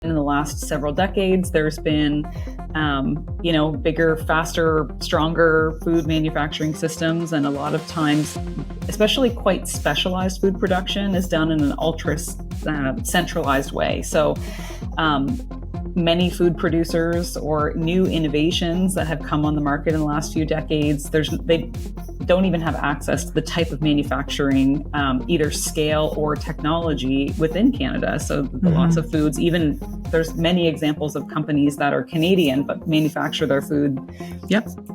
In the last several decades, there's been, bigger, faster, stronger food manufacturing systems. And a lot of times, especially quite specialized food production is done in an ultra centralized way. So many food producers or new innovations that have come on the market in the last few decades, they don't even have access to the type of manufacturing, either scale or technology within Canada. So lots of foods, even there's many examples of companies that are Canadian but manufacture their food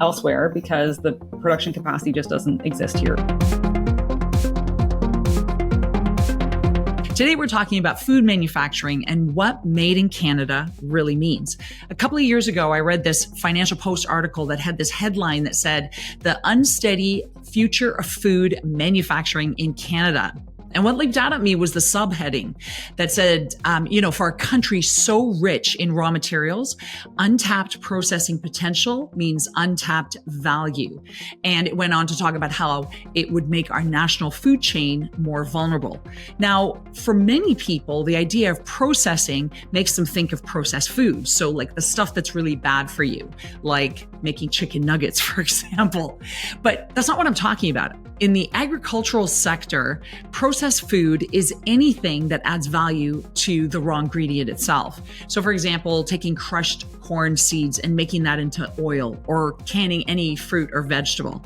elsewhere because the production capacity just doesn't exist here. Today, we're talking about food manufacturing and what made in Canada really means. A couple of years ago, I read this Financial Post article that had this headline that said, "The Unsteady Future of Food Manufacturing in Canada." And what leaped out at me was the subheading that said, for a country so rich in raw materials, untapped processing potential means untapped value. And it went on to talk about how it would make our national food chain more vulnerable. Now, for many people, the idea of processing makes them think of processed foods. So like the stuff that's really bad for you, like making chicken nuggets, for example. But that's not what I'm talking about. In the agricultural sector, processed food is anything that adds value to the raw ingredient itself. So for example, taking crushed corn seeds and making that into oil, or canning any fruit or vegetable.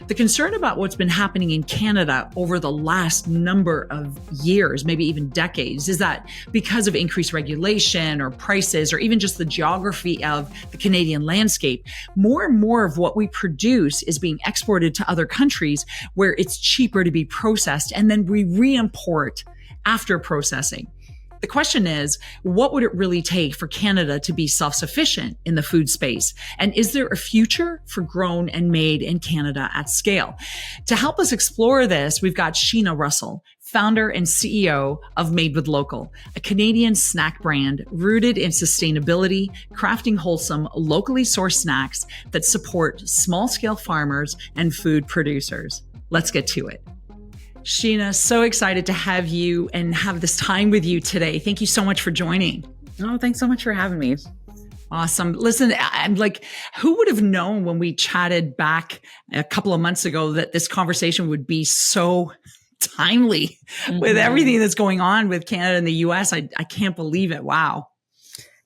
The concern about what's been happening in Canada over the last number of years, maybe even decades, is that because of increased regulation or prices, or even just the geography of the Canadian landscape, more and more of what we produce is being exported to other countries where it's cheaper to be processed, and then we re-import after processing. The question is, what would it really take for Canada to be self-sufficient in the food space? And is there a future for grown and made in Canada at scale? To help us explore this, we've got Sheena Russell, founder and CEO of Made with Local, a Canadian snack brand rooted in sustainability, crafting wholesome, locally sourced snacks that support small-scale farmers and food producers. Let's get to it. Sheena, so excited to have you and have this time with you today. Thank you so much for joining. Oh, thanks so much for having me. Awesome. Listen, I'm like, who would have known when we chatted back a couple of months ago that this conversation would be so timely with everything that's going on with Canada and the US? I can't believe it. Wow.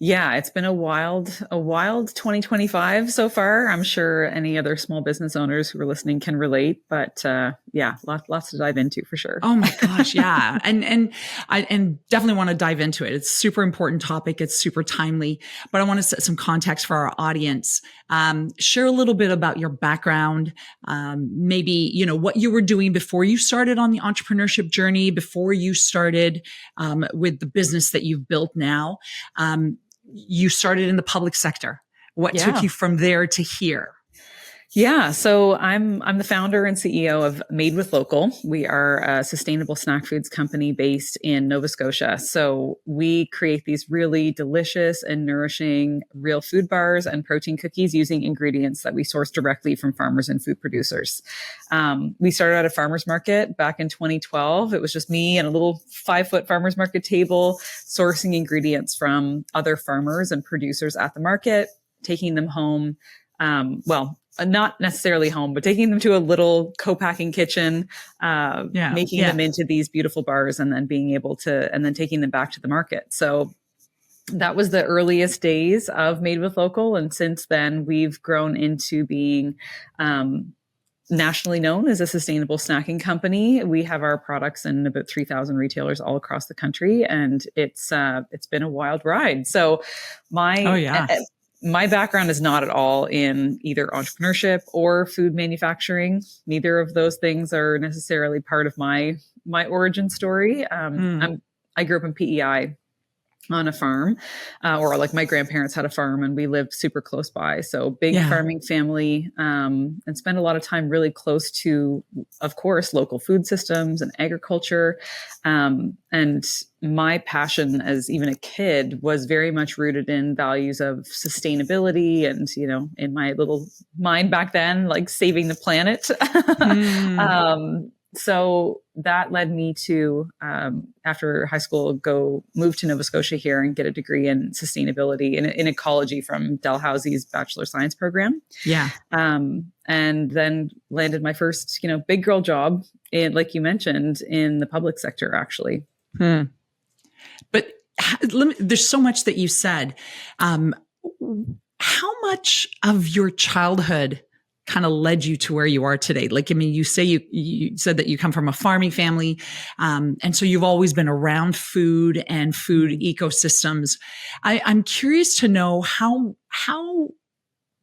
Yeah, it's been a wild 2025 so far. I'm sure any other small business owners who are listening can relate, but lots to dive into for sure. Oh my gosh, yeah. And I definitely want to dive into it. It's a super important topic. It's super timely, but I want to set some context for our audience. Share a little bit about your background, maybe, what you were doing before you started on the entrepreneurship journey, before you started with the business that you've built now. You started in the public sector. What took you from there to here? Yeah, so I'm the founder and CEO of Made with Local. We are a sustainable snack foods company based in Nova Scotia. So we create these really delicious and nourishing real food bars and protein cookies using ingredients that we source directly from farmers and food producers. We started at a farmer's market back in 2012. It was just me and a little 5-foot farmer's market table sourcing ingredients from other farmers and producers at the market, taking them home. Not necessarily home, but taking them to a little co-packing kitchen, making them into these beautiful bars, and then taking them back to the market. So that was the earliest days of Made with Local. And since then we've grown into being, nationally known as a sustainable snacking company. We have our products in about 3,000 retailers all across the country, and it's been a wild ride. So my background is not at all in either entrepreneurship or food manufacturing. Neither of those things are necessarily part of my origin story. I grew up in PEI on a farm, or like my grandparents had a farm and we lived super close by. So big farming family, and spent a lot of time really close to, of course, local food systems and agriculture. And my passion as even a kid was very much rooted in values of sustainability and, in my little mind back then, like saving the planet. So that led me to, after high school, move to Nova Scotia here and get a degree in sustainability in ecology from Dalhousie's Bachelor of Science program. Yeah. And then landed my first, big girl job like you mentioned, in the public sector, actually. But there's so much that you said. How much of your childhood kind of led you to where you are today? Like, I mean, you say you said that you come from a farming family. And so you've always been around food and food ecosystems. I'm curious to know how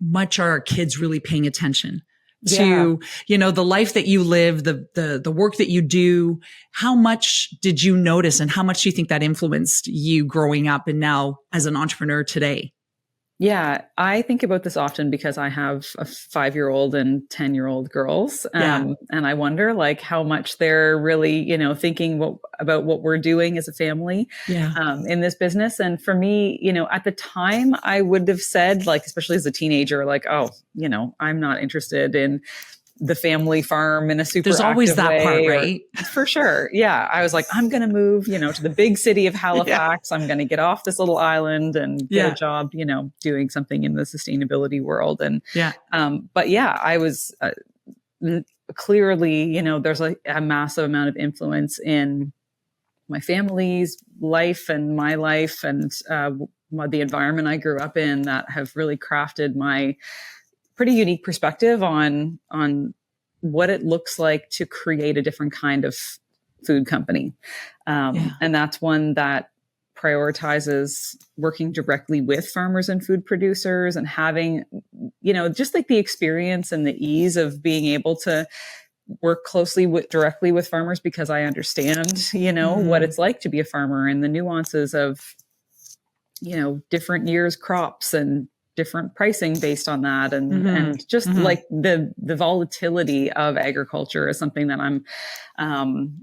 much are our kids really paying attention to, the life that you live, the work that you do? How much did you notice, and how much do you think that influenced you growing up and now as an entrepreneur today? Yeah, I think about this often because I have a 5-year-old and 10-year-old girls. And I wonder how much they're really, thinking about what we're doing as a family in this business. And for me, at the time I would have said, especially as a teenager, oh, I'm not interested in the family farm in a super There's always that way, part, right? For sure. Yeah. I was like, I'm going to move, to the big city of Halifax. I'm going to get off this little island and get a job, doing something in the sustainability world. And, but I was clearly, there's a massive amount of influence in my family's life and my life and the environment I grew up in that have really crafted my pretty unique perspective on what it looks like to create a different kind of food company. And that's one that prioritizes working directly with farmers and food producers and having, just the experience and the ease of being able to work closely directly with farmers, because I understand, what it's like to be a farmer and the nuances of, different years' crops and different pricing based on that. And just the volatility of agriculture is something that I'm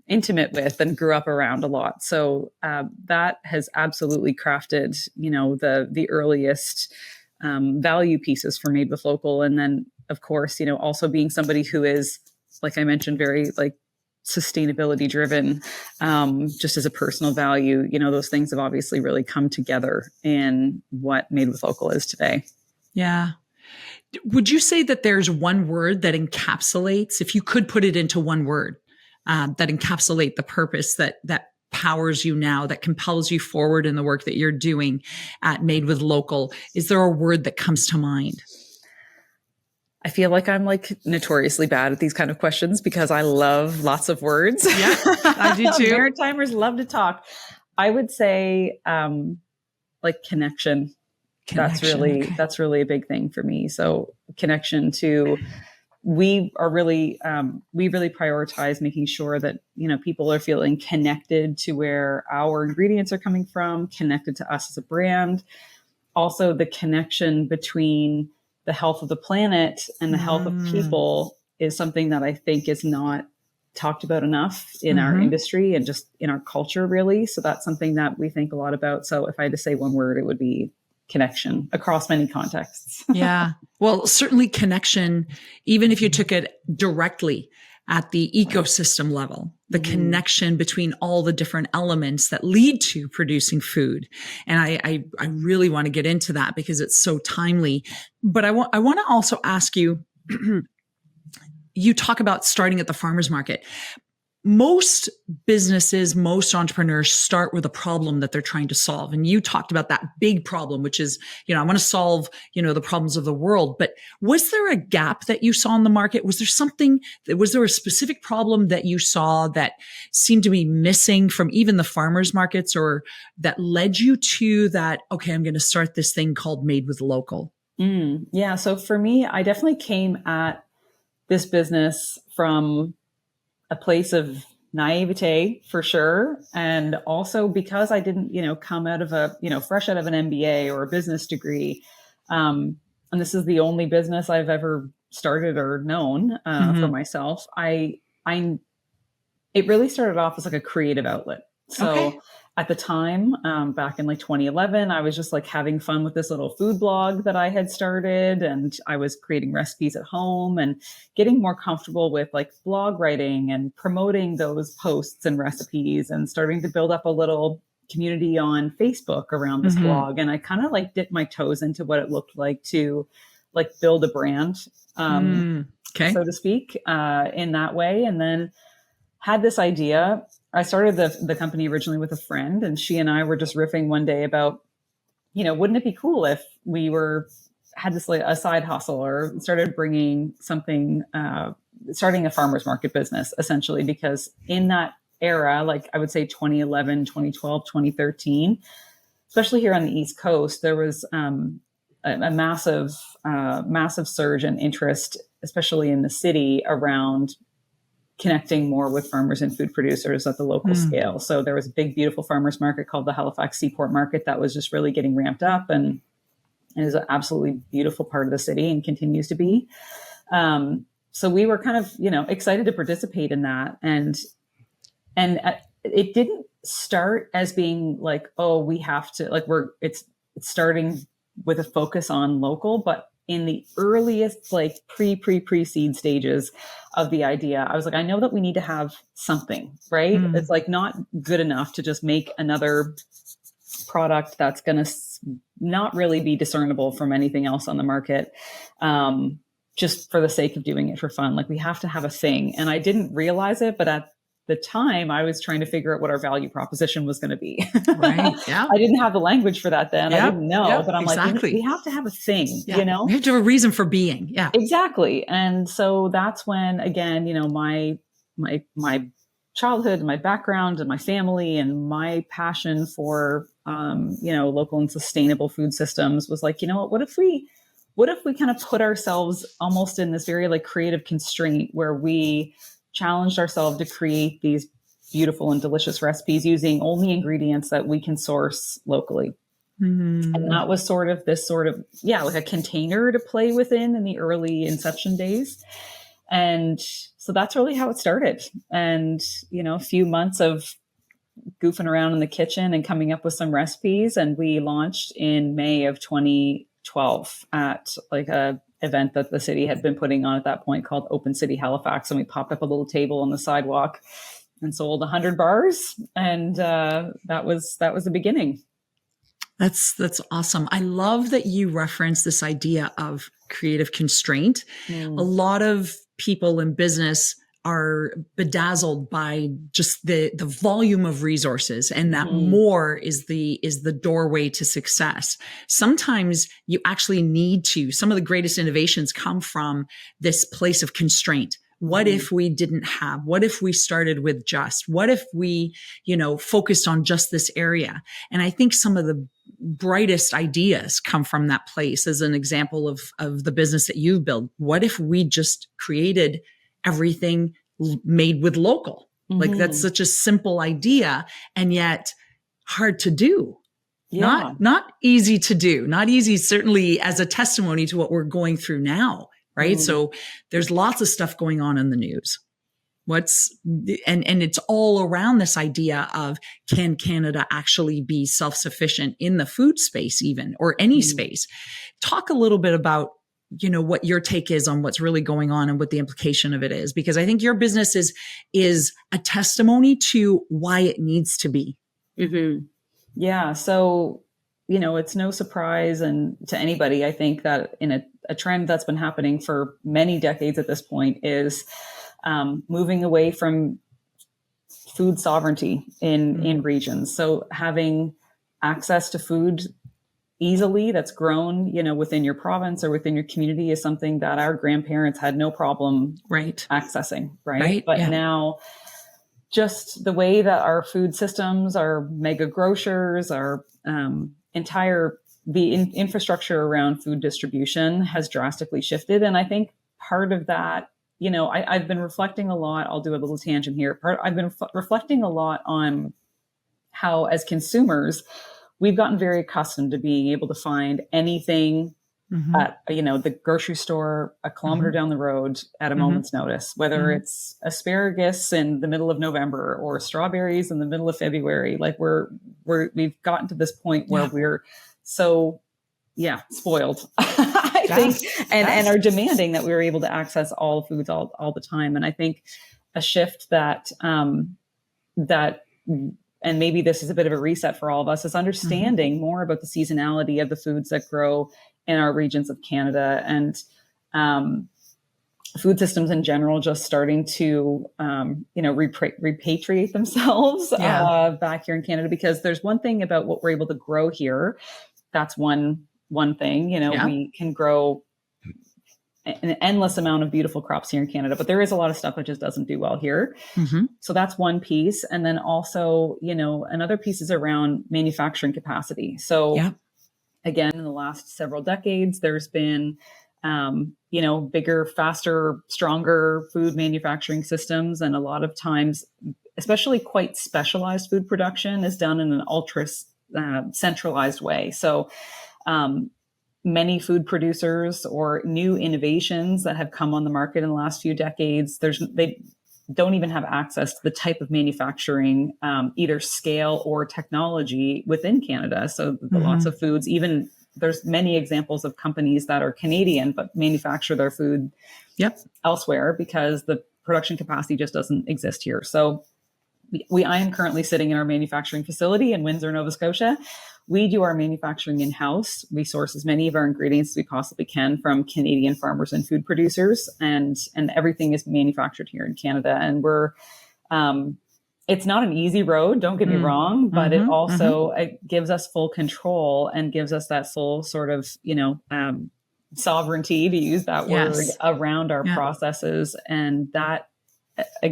intimate with and grew up around a lot. So that has absolutely crafted, the earliest value pieces for Made with Local. And then, of course, also being somebody who is, like I mentioned, very sustainability driven, just as a personal value, those things have obviously really come together in what Made with Local is today. Yeah. Would you say that there's one word that encapsulates, if you could put it into one word, that encapsulate the purpose that powers you now, that compels you forward in the work that you're doing at Made with Local? Is there a word that comes to mind? I feel like I'm notoriously bad at these kind of questions because I love lots of words. Yeah, I do too. Maritimers love to talk. I would say connection. That's really a big thing for me. So connection to, we really prioritize making sure that, people are feeling connected to where our ingredients are coming from, connected to us as a brand. Also the connection between the health of the planet and the health of people is something that I think is not talked about enough in our industry and just in our culture, really. So that's something that we think a lot about. So if I had to say one word, it would be connection across many contexts. Yeah. Well, certainly connection, even if you took it directly at the ecosystem level, the connection between all the different elements that lead to producing food. And I really want to get into that because it's so timely. But I want to also ask you, you talk about starting at the farmer's market. Most businesses, most entrepreneurs start with a problem that they're trying to solve. And you talked about that big problem, which is, I want to solve, the problems of the world. But was there a gap that you saw in the market? Was there a specific problem that you saw that seemed to be missing from even the farmers markets, or that led you to that, okay, I'm going to start this thing called Made with Local? Yeah. So for me, I definitely came at this business from a place of naivete, for sure. And also because I didn't, come out of fresh out of an MBA or a business degree. And this is the only business I've ever started or known for myself. It really started off as a creative outlet. So at the time, back in like 2011, I was just like having fun with this little food blog that I had started, and I was creating recipes at home and getting more comfortable with like blog writing and promoting those posts and recipes, and starting to build up a little community on Facebook around this blog. And I kind of like dipped my toes into what it looked like to like build a brand, so to speak, in that way. And then had this idea. I started the company originally with a friend, and she and I were just riffing one day about, wouldn't it be cool if we had this like a side hustle, or started bringing something, starting a farmer's market business essentially, because in that era, like I would say 2011, 2012, 2013, especially here on the East Coast, there was a massive surge in interest, especially in the city, around connecting more with farmers and food producers at the local scale. So there was a big, beautiful farmers market called the Halifax Seaport Market that was just really getting ramped up, and is an absolutely beautiful part of the city and continues to be. So we were kind of, excited to participate in that. And it didn't start as being like, oh, we have to, like, it's starting with a focus on local, but in the earliest, like pre-seed stages of the idea, I was like, I know that we need to have something, right? It's like not good enough to just make another product that's going to not really be discernible from anything else on the market, just for the sake of doing it for fun. Like we have to have a thing. And I didn't realize it, but at the time I was trying to figure out what our value proposition was going to be. Right. Yeah. I didn't have the language for that then. Yep. I didn't know, Yep. but I'm Exactly. like, we have to have a thing, We have to have a reason for being. Yeah. Exactly. And so that's when, again, my childhood, my background and my family and my passion for, local and sustainable food systems was like, what if we kind of put ourselves almost in this very like creative constraint where we challenged ourselves to create these beautiful and delicious recipes using only ingredients that we can source locally. And that was sort of like a container to play within in the early inception days. And so that's really how it started. And, a few months of goofing around in the kitchen and coming up with some recipes. And we launched in May of 2012 at like a event that the city had been putting on at that point called Open City Halifax. And we popped up a little table on the sidewalk and sold 100 bars. And that was the beginning. That's awesome. I love that you reference this idea of creative constraint. A lot of people in business are bedazzled by just the volume of resources, and that more is the doorway to success. Sometimes you actually need to. Some of the greatest innovations come from this place of constraint. What if we didn't have? What if we started with just? What if we, focused on just this area? And I think some of the brightest ideas come from that place. As an example of the business that you've built, what if we just created everything made with local? Like that's such a simple idea, and yet hard to do. Yeah. Not easy to do. Not easy, certainly as a testimony to what we're going through now. Right. So there's lots of stuff going on in the news. And it's all around this idea of, can Canada actually be self-sufficient in the food space even, or any space? Talk a little bit about, what your take is on what's really going on and what the implication of it is, because I think your business is a testimony to why it needs to be. Yeah. So, it's no surprise and to anybody, I think, that in a trend that's been happening for many decades at this point is moving away from food sovereignty in regions. So having access to food easily that's grown, within your province or within your community is something that our grandparents had no problem accessing. Right. But now just the way that our food systems, our mega grocers, our infrastructure around food distribution has drastically shifted. And I think part of that, I've been reflecting a lot. I'll do a little tangent here. I've been reflecting a lot on how, as consumers, we've gotten very accustomed to being able to find anything Mm-hmm. at, the grocery store a kilometer Mm-hmm. down the road at a Mm-hmm. moment's notice, whether Mm-hmm. it's asparagus in the middle of November or strawberries in the middle of February. Like we've gotten to this point where Yeah. we're so, yeah, spoiled, I think, Yes. and Yes. are demanding that we're able to access all foods all the time. And I think a shift that and maybe this is a bit of a reset for all of us, is Mm-hmm. understanding more about the seasonality of the foods that grow in our regions of Canada, and food systems in general just starting to repatriate themselves Yeah. back here in Canada, because there's one thing about what we're able to grow here. That's one thing. Yeah. We can grow an endless amount of beautiful crops here in Canada, but there is a lot of stuff that just doesn't do well here. Mm-hmm. So that's one piece. And then also, another piece is around manufacturing capacity. So Yeah. again, in the last several decades, there's been, bigger, faster, stronger food manufacturing systems. And a lot of times, especially quite specialized food production, is done in an ultra centralized way. So, many food producers or new innovations that have come on the market in the last few decades, they don't even have access to the type of manufacturing, either scale or technology within Canada. So lots Mm-hmm. of foods, even there's many examples of companies that are Canadian but manufacture their food Yep. elsewhere because the production capacity just doesn't exist here. So I am currently sitting in our manufacturing facility in Windsor, Nova Scotia. We do our manufacturing in-house. We source as many of our ingredients as we possibly can from Canadian farmers and food producers, and everything is manufactured here in Canada. And it's not an easy road, don't get me wrong, but it Mm-hmm. Mm-hmm. also it gives us full control and gives us that full sort of, sovereignty, to use that word, Yes. around our Yeah. processes. And that,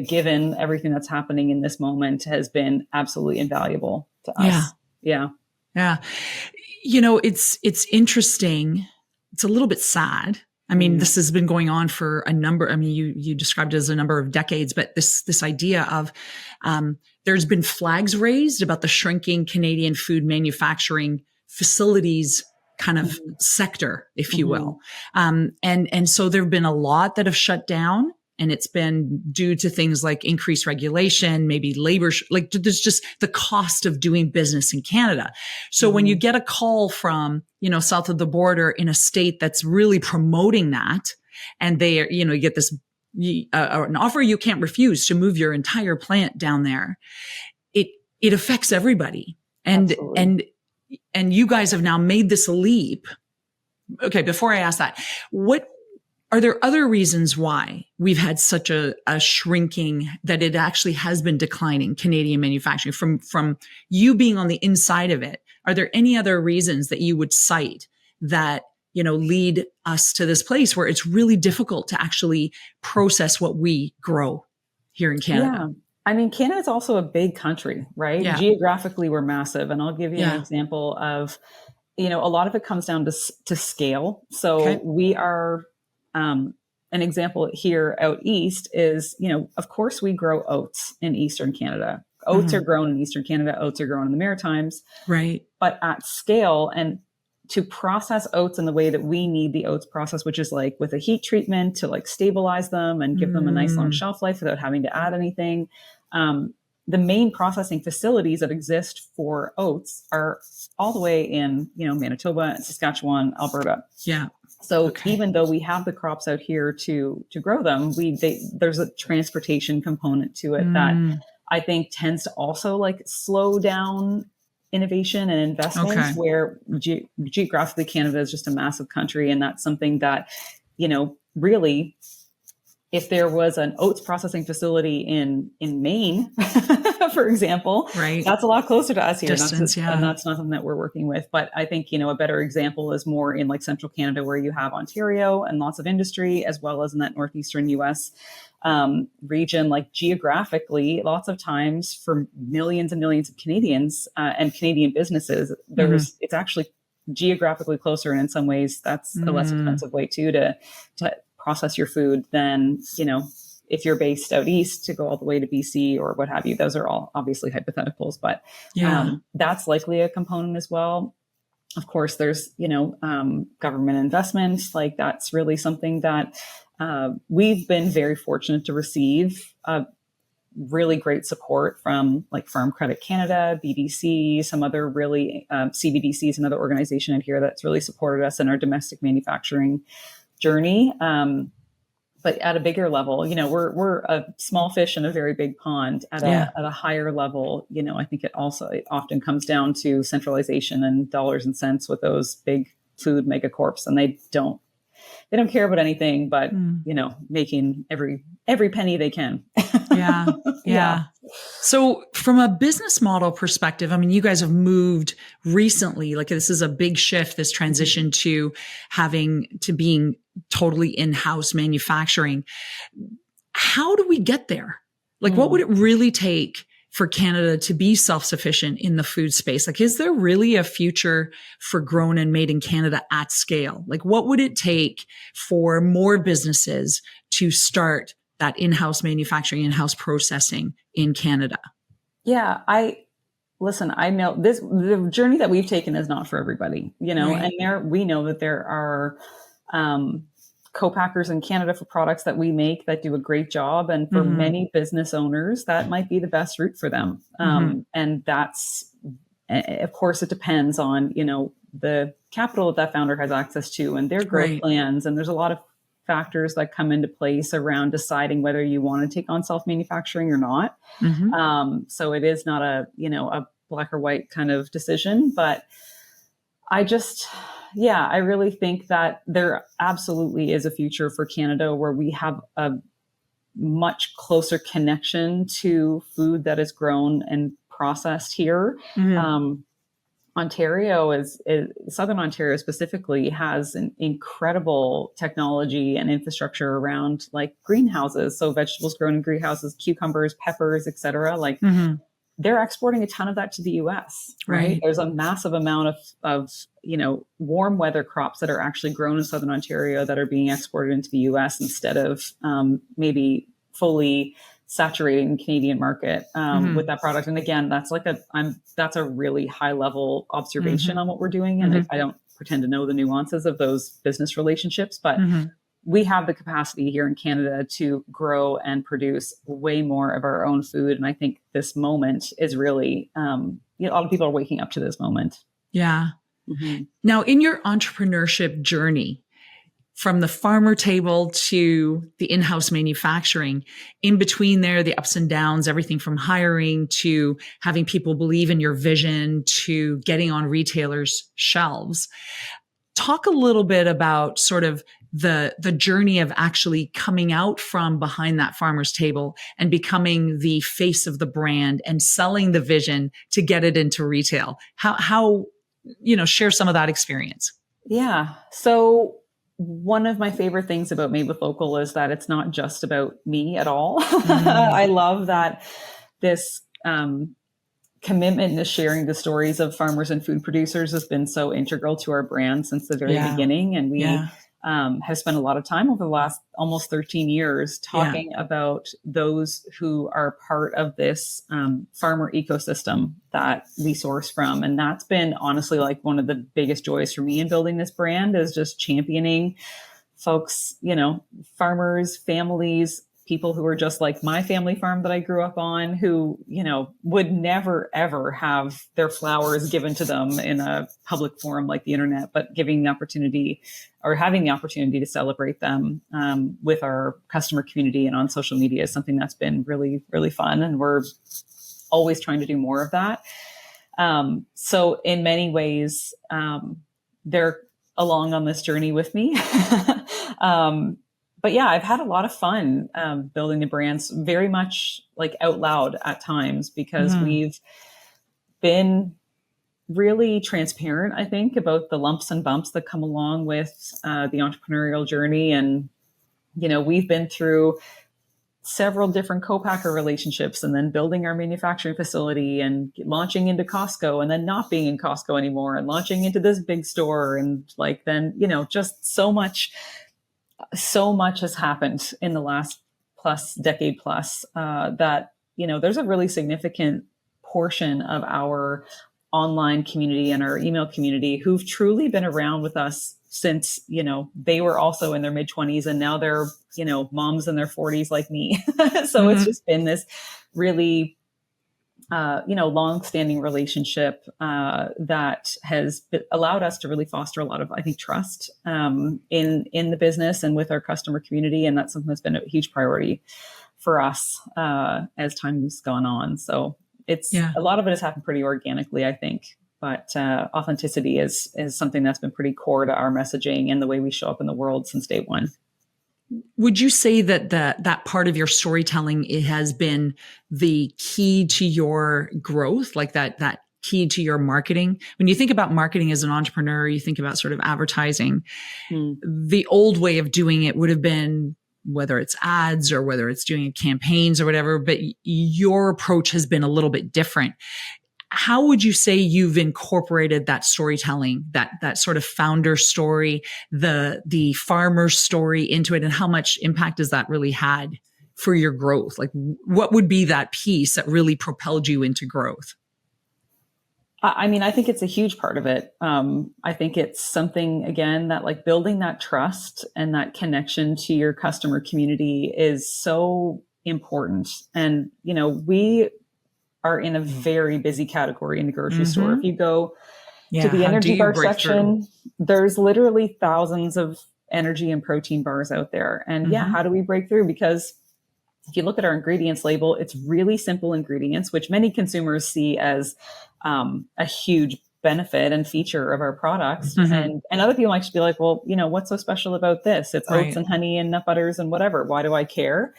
given everything that's happening in this moment, has been absolutely invaluable to us. Yeah. Yeah. Yeah. It's interesting. It's a little bit sad. I mean, this has been going on for a number. I mean, you described it as a number of decades, but this idea of there's been flags raised about the shrinking Canadian food manufacturing facilities kind of sector, if you will, and so there have been a lot that have shut down. And it's been due to things like increased regulation, maybe labor, like there's just the cost of doing business in Canada. So when you get a call from, south of the border in a state that's really promoting that, and they are, you get this, an offer you can't refuse to move your entire plant down there, it affects everybody. And you guys have now made this leap. Okay. Before I ask that, are there other reasons why we've had such a shrinking, that it actually has been declining, Canadian manufacturing, from you being on the inside of it? Are there any other reasons that you would cite that, lead us to this place where it's really difficult to actually process what we grow here in Canada? Yeah. I mean, Canada is also a big country, right? Yeah. Geographically, we're massive. And I'll give you an Yeah. example of, a lot of it comes down to scale. So we are, an example here out east is, of course we grow oats in Eastern Canada. Oats are grown in Eastern Canada. Oats are grown in the Maritimes. Right. But at scale, and to process oats in the way that we need the oats process, which is like with a heat treatment to like stabilize them and give them a nice long shelf life without having to add anything. The main processing facilities that exist for oats are all the way in, Manitoba, Saskatchewan, Alberta. Yeah. So even though we have the crops out here to grow them, there's a transportation component to it that I think tends to also like slow down innovation and investments, where geographically Canada is just a massive country. And that's something that, really, if there was an oats processing facility in Maine, for example, that's a lot closer to us here. Distance, and that's not something that we're working with. But I think, a better example is more in like central Canada, where you have Ontario and lots of industry, as well as in that northeastern US region. Like geographically, lots of times for millions and millions of Canadians and Canadian businesses, it's actually geographically closer. And in some ways, that's a less expensive way too to process your food than, if you're based out east, to go all the way to BC or what have you. Those are all obviously hypotheticals, but that's likely a component as well. Of course, there's, government investments. Like that's really something that we've been very fortunate to receive really great support from like Farm Credit Canada, BDC, some other really CBDCs, another organization in here that's really supported us in our domestic manufacturing journey. But at a bigger level, we're a small fish in a very big pond. At a higher level, I think it often comes down to centralization and dollars and cents with those big food megacorps, and they don't care about anything but making every penny they can. Yeah. So from a business model perspective, I mean, you guys have moved recently, like this is a big shift, this transition to being totally in-house manufacturing. How do we get there? Like, what would it really take for Canada to be self-sufficient in the food space? Like, is there really a future for grown and made in Canada at scale? Like, what would it take for more businesses to start that in-house manufacturing, in-house processing in Canada? Yeah, I know the journey that we've taken is not for everybody, right. And we know that there are co-packers in Canada for products that we make that do a great job. And for many business owners, that might be the best route for them. And that's, of course, it depends on, the capital that founder has access to and their growth plans. And there's a lot of factors that come into place around deciding whether you want to take on self-manufacturing or not. So it is not a black or white kind of decision, but I really think that there absolutely is a future for Canada where we have a much closer connection to food that is grown and processed here. Southern Ontario specifically has an incredible technology and infrastructure around like greenhouses. So vegetables grown in greenhouses, cucumbers, peppers, et cetera. Like they're exporting a ton of that to the US, right? There's a massive amount of warm weather crops that are actually grown in Southern Ontario that are being exported into the US instead of maybe fully saturating the Canadian market with that product. And again, that's a really high level observation on what we're doing. And I don't pretend to know the nuances of those business relationships, but we have the capacity here in Canada to grow and produce way more of our own food. And I think this moment is really, a lot of people are waking up to this moment. Yeah. Now, in your entrepreneurship journey, from the farmer table to the in-house manufacturing, in between there, the ups and downs, everything from hiring to having people believe in your vision to getting on retailers' shelves. Talk a little bit about sort of the journey of actually coming out from behind that farmer's table and becoming the face of the brand and selling the vision to get it into retail. How share some of that experience. Yeah. So one of my favorite things about Made with Local is that it's not just about me at all. I love that this commitment to sharing the stories of farmers and food producers has been so integral to our brand since the very beginning. And we have spent a lot of time over the last almost 13 years talking about those who are part of this farmer ecosystem that we source from. And that's been honestly like one of the biggest joys for me in building this brand is just championing folks, farmers, families, people who are just like my family farm that I grew up on who, would never, ever have their flowers given to them in a public forum like the internet, but having the opportunity to celebrate them with our customer community and on social media is something that's been really, really fun. And we're always trying to do more of that. So in many ways, they're along on this journey with me. But yeah, I've had a lot of fun building the brands very much like out loud at times because we've been really transparent, I think, about the lumps and bumps that come along with the entrepreneurial journey. And, we've been through several different co-packer relationships and then building our manufacturing facility and launching into Costco and then not being in Costco anymore and launching into this big store. And like, then, just so much has happened in the last decade plus that, there's a really significant portion of our online community and our email community who've truly been around with us since, they were also in their mid 20s and now they're, moms in their 40s like me. So it's just been this really, long-standing relationship that has allowed us to really foster a lot of, I think, trust in the business and with our customer community. And that's something that's been a huge priority for us as time's gone on. So a lot of it has happened pretty organically, I think. But authenticity is something that's been pretty core to our messaging and the way we show up in the world since day one. Would you say that that part of your storytelling, it has been the key to your growth, like that key to your marketing? When you think about marketing as an entrepreneur, you think about sort of advertising. The old way of doing it would have been, whether it's ads or whether it's doing campaigns or whatever, but your approach has been a little bit different. How would you say you've incorporated that storytelling, that sort of founder story, the farmer story into it, and how much impact has that really had for your growth? Like, what would be that piece that really propelled you into growth? I mean, I think it's a huge part of it. I think it's something, again, that like building that trust and that connection to your customer community is so important. And, we are in a very busy category in the grocery store. If you go to the energy bar section, there's literally thousands of energy and protein bars out there. And how do we break through? Because if you look at our ingredients label, it's really simple ingredients, which many consumers see as a huge benefit and feature of our products. And other people might just be like, well, what's so special about this? It's oats and honey and nut butters and whatever. Why do I care?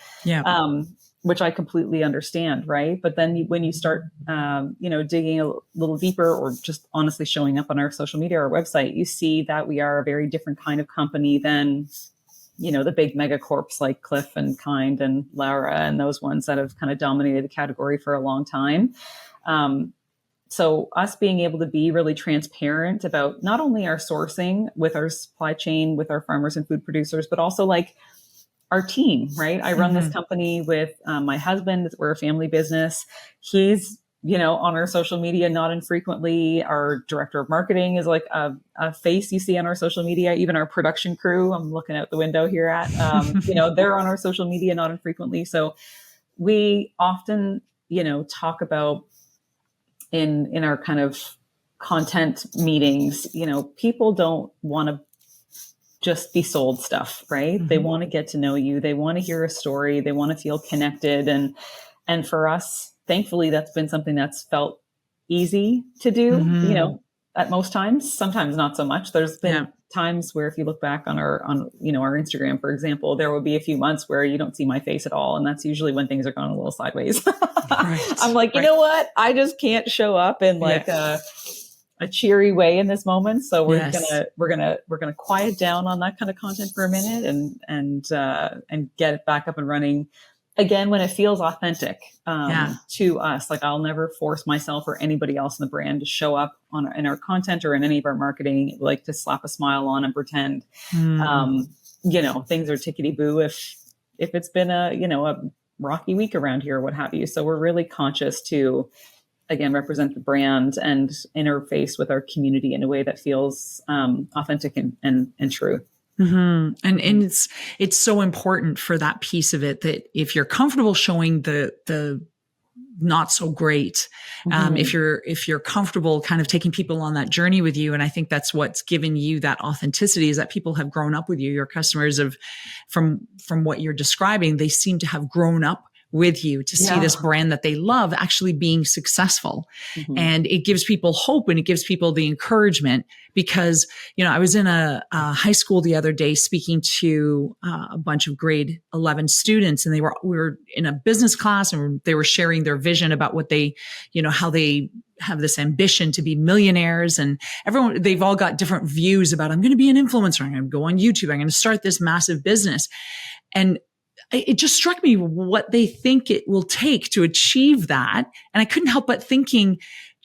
Which I completely understand, right? But then when you start, digging a little deeper, or just honestly showing up on our social media or our website, you see that we are a very different kind of company than, the big mega corps like Cliff and Kind and Laura and those ones that have kind of dominated the category for a long time. So us being able to be really transparent about not only our sourcing with our supply chain, with our farmers and food producers, but also like our team, right? I run this company with my husband. We're a family business. He's, on our social media, not infrequently. Our director of marketing is like a face you see on our social media. Even our production crew, I'm looking out the window here at, they're on our social media, not infrequently. So we often, talk about in our kind of content meetings, people don't want to just be sold stuff, right? They want to get to know you. They want to hear a story. They want to feel connected. And for us, thankfully, that's been something that's felt easy to do, at most times, sometimes not so much. There's been times where if you look back on our Instagram, for example, there will be a few months where you don't see my face at all. And that's usually when things are going a little sideways. I'm like, you know what? I just can't show up in like a cheery way in this moment. So we're gonna quiet down on that kind of content for a minute and get it back up and running again when it feels authentic to us. Like I'll never force myself or anybody else in the brand to show up in our content or in any of our marketing, like to slap a smile on and pretend, things are tickety boo if it's been a rocky week around here or what have you. So we're really conscious to, again, represent the brand and interface with our community in a way that feels authentic and true. And it's so important for that piece of it, that if you're comfortable showing the not so great, if you're comfortable kind of taking people on that journey with you, and I think that's what's given you that authenticity, is that people have grown up with you. Your customers from what you're describing, they seem to have grown up with you to see this brand that they love actually being successful. And it gives people hope, and it gives people the encouragement, because, I was in a high school the other day speaking to a bunch of grade 11 students, and we were in a business class, and they were sharing their vision about what they, how they have this ambition to be millionaires, and they've all got different views about, I'm going to be an influencer. I'm going to go on YouTube. I'm going to start this massive business. And it just struck me what they think it will take to achieve that. And I couldn't help but thinking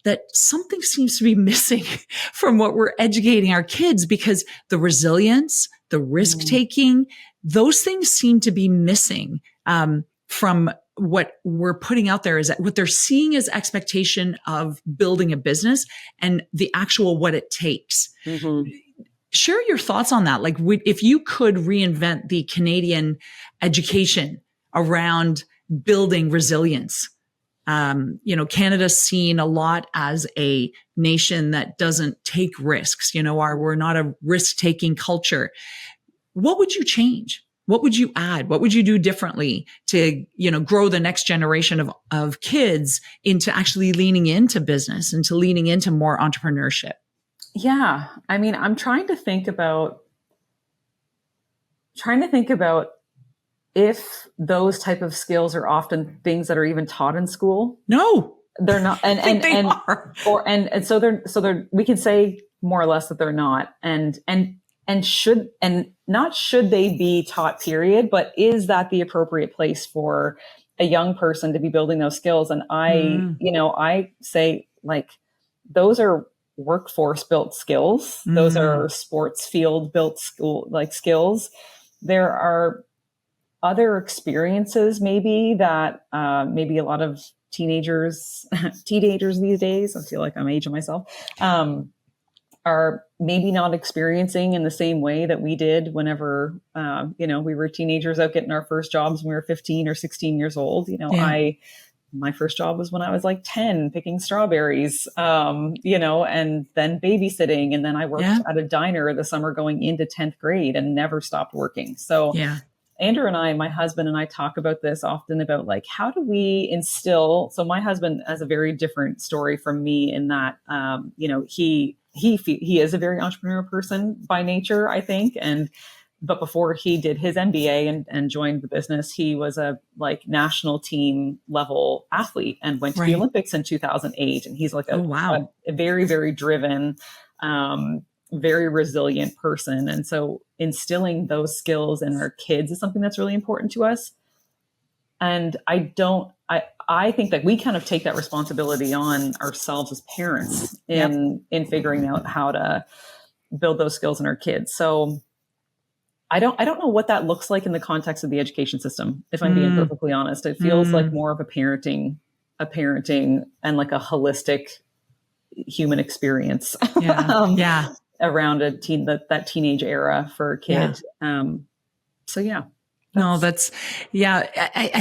that something seems to be missing from what we're educating our kids, because the resilience, the risk taking, those things seem to be missing from what we're putting out there is that what they're seeing is expectation of building a business and the actual what it takes. Mm-hmm. Share your thoughts on that. Like, if you could reinvent the Canadian education around building resilience, Canada's seen a lot as a nation that doesn't take risks. We're not a risk-taking culture. What would you change? What would you add? What would you do differently to, grow the next generation of kids into actually leaning into business and to leaning into more entrepreneurship? Yeah. I mean, I'm trying to think about if those type of skills are often things that are even taught in school. No, they're not. And, I think they are. And so they're, we can say more or less that they're not. And should they be taught, period, but is that the appropriate place for a young person to be building those skills? And I say, like, those are workforce built skills. Those are sports field built skills. There are other experiences maybe that maybe a lot of teenagers these days, I feel like I'm aging myself, are maybe not experiencing in the same way that we did whenever, we were teenagers out getting our first jobs when we were 15 or 16 years old. My first job was when I was like 10, picking strawberries, and then babysitting. And then I worked at a diner the summer going into 10th grade and never stopped working. So Andrew and I, my husband and I, talk about this often about, like, how do we instill? So my husband has a very different story from me in that, he is a very entrepreneurial person by nature, I think. But before he did his MBA and joined the business, he was a national team level athlete and went to the Olympics in 2008. And he's like a very, very driven, very resilient person. And so instilling those skills in our kids is something that's really important to us. And I think that we kind of take that responsibility on ourselves as parents in figuring out how to build those skills in our kids. So I don't know what that looks like in the context of the education system. If I'm being perfectly honest, it feels like more of a parenting and like a holistic human experience. Around that teenage era for a kid. I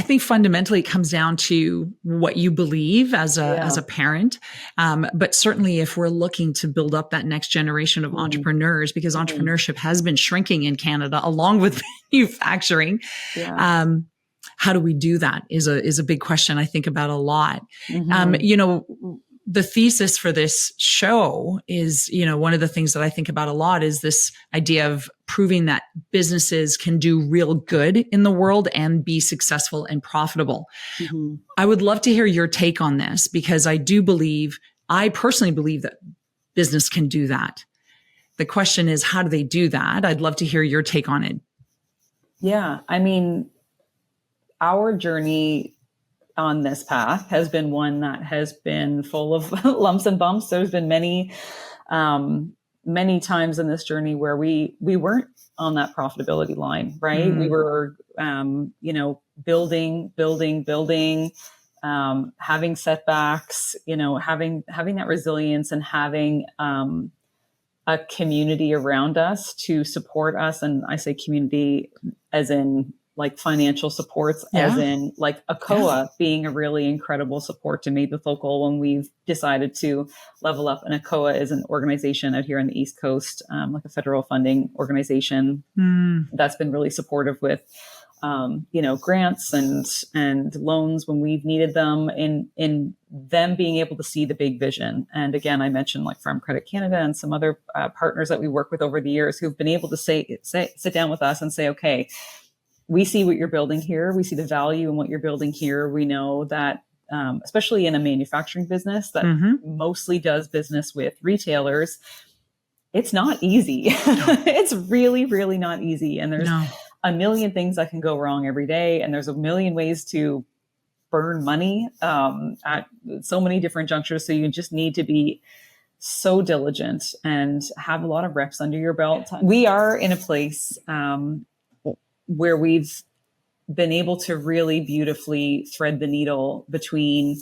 think fundamentally it comes down to what you believe as a parent. But certainly if we're looking to build up that next generation of entrepreneurs, because entrepreneurship has been shrinking in Canada along with manufacturing. How do we do that is a big question I think about a lot. The thesis for this show is, one of the things that I think about a lot is this idea of proving that businesses can do real good in the world and be successful and profitable. I would love to hear your take on this, because I personally believe that business can do that. The question is, how do they do that? I'd love to hear your take on it. Yeah. I mean, our journey on this path has been one that has been full of lumps and bumps. There's been many times in this journey where we weren't on that profitability line, right? We were, building, having setbacks, having that resilience and having a community around us to support us. And I say community as in like financial supports, as in like ACOA being a really incredible support to Made with Local when we've decided to level up. And ACOA is an organization out here on the East Coast, like a federal funding organization that's been really supportive with, grants and loans when we've needed them, in them being able to see the big vision. And again, I mentioned like Farm Credit Canada and some other partners that we work with over the years who've been able to sit down with us and say, okay, we see what you're building here. We see the value in what you're building here. We know that, especially in a manufacturing business that mostly does business with retailers, it's not easy. It's really, really not easy. And there's a million things that can go wrong every day. And there's a million ways to burn money at so many different junctures. So you just need to be so diligent and have a lot of reps under your belt. We are in a place where we've been able to really beautifully thread the needle between,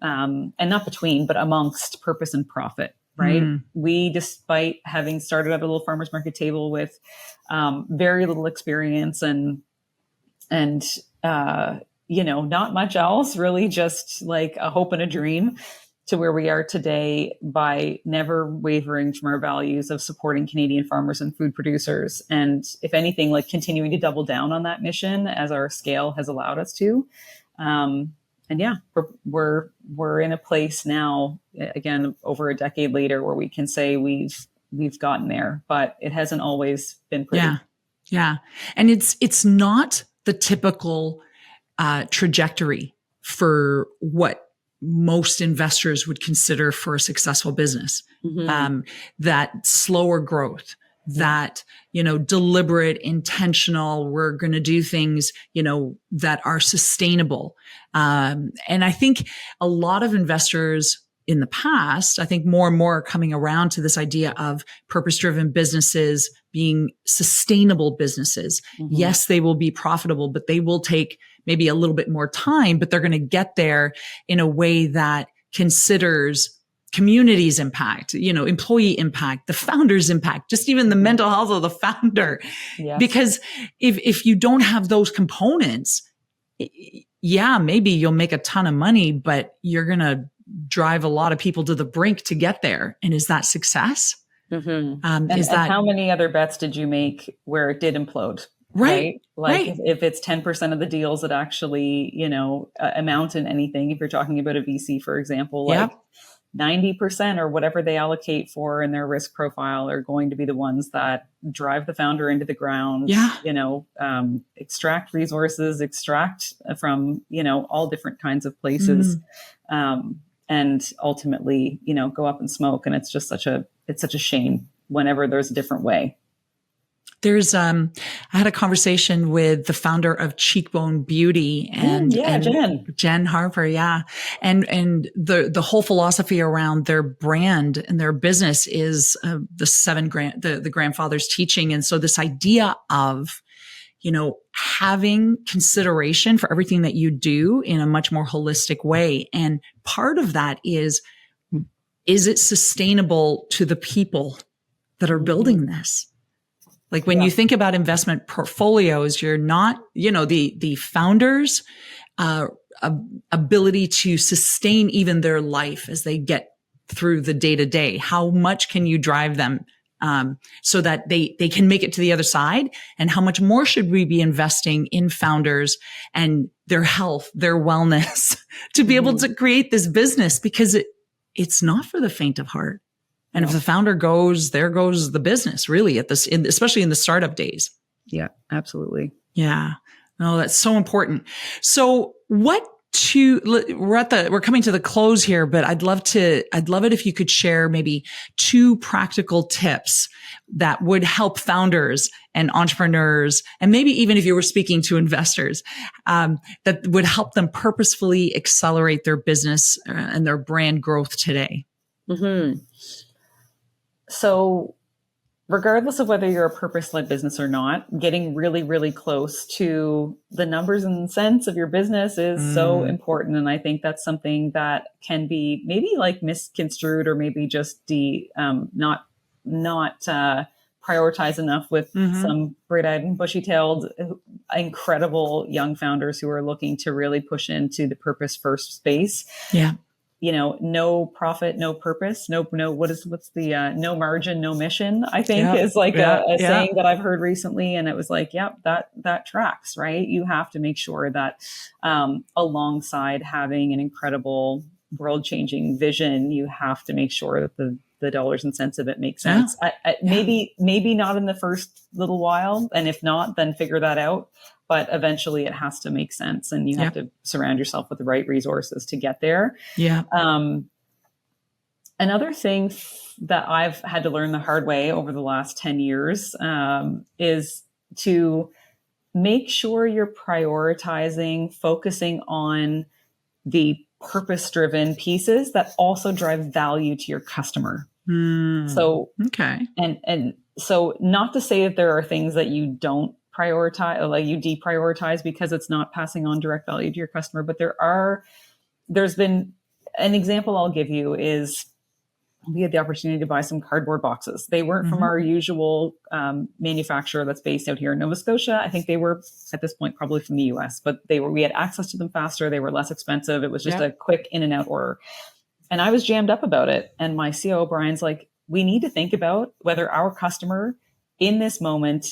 and not between, but amongst purpose and profit, right? We, despite having started at a little farmers market table with very little experience and not much else, really just like a hope and a dream, to where we are today by never wavering from our values of supporting Canadian farmers and food producers. And if anything, like continuing to double down on that mission as our scale has allowed us to. And yeah, we're in a place now, again, over a decade later, where we can say we've gotten there, but it hasn't always been pretty. Yeah. And it's not the typical trajectory for what most investors would consider for a successful business. That slower growth, that, deliberate, intentional, we're going to do things, that are sustainable. And I think a lot of investors in the past, I think more and more are coming around to this idea of purpose-driven businesses being sustainable businesses. Yes, they will be profitable, but they will take maybe a little bit more time, but they're going to get there in a way that considers community's impact, employee impact, the founder's impact, just even the mental health of the founder. Yeah. Because if you don't have those components, maybe you'll make a ton of money, but you're going to drive a lot of people to the brink to get there. And is that success? And how many other bets did you make where it did implode? Right. Like if it's 10% of the deals that actually, amount in anything, if you're talking about a VC, for example, like 90% or whatever they allocate for in their risk profile are going to be the ones that drive the founder into the ground, extract resources, extract from, all different kinds of places. And ultimately, go up in smoke. And it's just such a shame whenever there's a different way. There's, I had a conversation with the founder of Cheekbone Beauty and Jen Harper. Yeah. And the whole philosophy around their brand and their business is, the grandfather's teaching. And so this idea of, having consideration for everything that you do in a much more holistic way. And part of that is it sustainable to the people that are building this? Like when you think about investment portfolios, you're not, the founders' ability to sustain even their life as they get through the day to day. How much can you drive them so that they can make it to the other side? And how much more should we be investing in founders and their health, their wellness to be able to create this business? Because it's not for the faint of heart. And if the founder goes, there goes the business, really, especially in the startup days. Yeah, absolutely. Yeah. No, that's so important. So we're coming to the close here, but I'd love it if you could share maybe 2 practical tips that would help founders and entrepreneurs, and maybe even if you were speaking to investors, that would help them purposefully accelerate their business and their brand growth today. So regardless of whether you're a purpose-led business or not, getting really, really close to the numbers and cents of your business is so important. And I think that's something that can be maybe like misconstrued or maybe just not prioritized enough with some bright-eyed and bushy-tailed, incredible young founders who are looking to really push into the purpose-first space. Yeah. No profit, no purpose, no margin, no mission, I think is like a saying that I've heard recently. And it was like, that tracks, right? You have to make sure that alongside having an incredible world-changing vision, you have to make sure that the dollars and cents of it make sense. Maybe not in the first little while. And if not, then figure that out. But eventually it has to make sense, and you have to surround yourself with the right resources to get there. Yeah. Another thing that I've had to learn the hard way over the last 10 years is to make sure you're prioritizing, focusing on the purpose-driven pieces that also drive value to your customer. So, and so not to say that there are things that you don't prioritize, like you deprioritize because it's not passing on direct value to your customer. But there's been an example I'll give you is we had the opportunity to buy some cardboard boxes. They weren't from our usual manufacturer that's based out here in Nova Scotia. I think they were at this point probably from the US, but we had access to them faster. They were less expensive. It was just a quick in and out order. And I was jammed up about it. And my COO, Brian's like, we need to think about whether our customer in this moment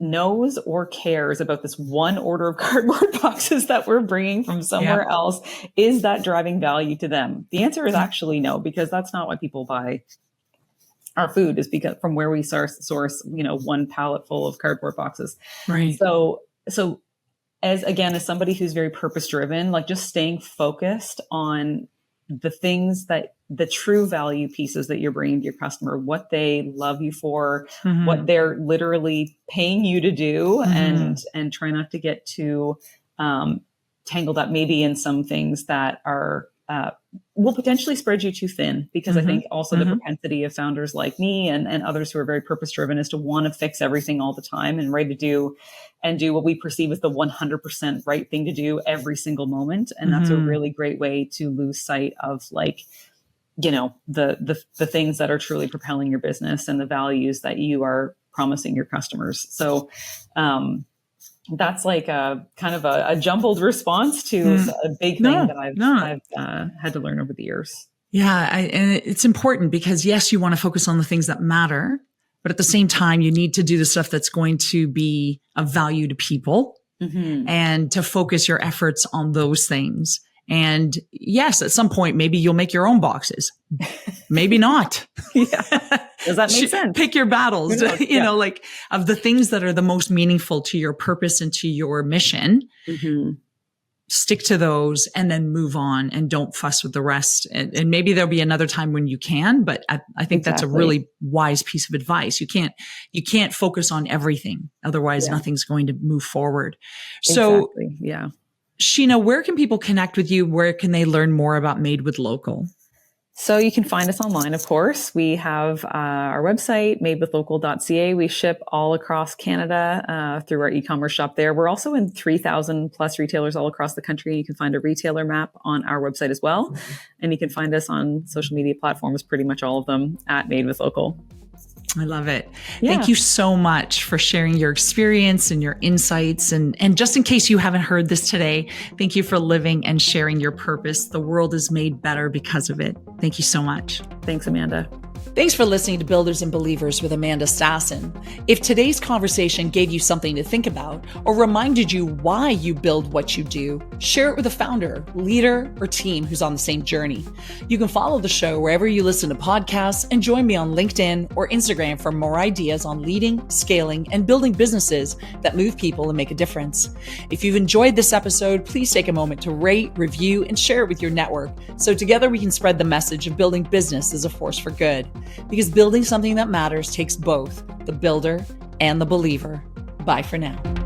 knows or cares about this one order of cardboard boxes that we're bringing from somewhere else. Is that driving value to them? The answer is actually no, because that's not why people buy our food, is because from where we source, one pallet full of cardboard boxes. Right. So as somebody who's very purpose driven, like just staying focused on the things that the true value pieces that you're bringing to your customer, what they love you for, what they're literally paying you to do, and try not to get too tangled up maybe in some things that are will potentially spread you too thin. Because I think also the propensity of founders like me and others who are very purpose driven is to want to fix everything all the time and ready to do what we perceive as the 100% right thing to do every single moment. And that's a really great way to lose sight of the things that are truly propelling your business and the values that you are promising your customers. So that's like a kind of a jumbled response to a big thing that I've had to learn over the years. Yeah. And it's important because yes, you want to focus on the things that matter, but at the same time, you need to do the stuff that's going to be of value to people and to focus your efforts on those things. And yes, at some point, maybe you'll make your own boxes. Maybe not. Does that make sense? Pick your battles, you know, like of the things that are the most meaningful to your purpose and to your mission. Stick to those and then move on and don't fuss with the rest. And maybe there'll be another time when you can, but I think that's a really wise piece of advice. You can't focus on everything. Otherwise nothing's going to move forward. So Sheena, where can people connect with you? Where can they learn more about Made with Local? So you can find us online, of course. We have our website, madewithlocal.ca. We ship all across Canada through our e-commerce shop there. We're also in 3,000 plus retailers all across the country. You can find a retailer map on our website as well. And you can find us on social media platforms, pretty much all of them, at Made with Local. I love it. Thank you so much for sharing your experience and your insights. And just in case you haven't heard this today, thank you for living and sharing your purpose. The world is made better because of it. Thank you so much. Thanks, Amanda. Thanks for listening to Builders and Believers with Amanda Stassen. If today's conversation gave you something to think about or reminded you why you build what you do, share it with a founder, leader, or team who's on the same journey. You can follow the show wherever you listen to podcasts and join me on LinkedIn or Instagram for more ideas on leading, scaling, and building businesses that move people and make a difference. If you've enjoyed this episode, please take a moment to rate, review, and share it with your network so together we can spread the message of building business as a force for good. Because building something that matters takes both the builder and the believer. Bye for now.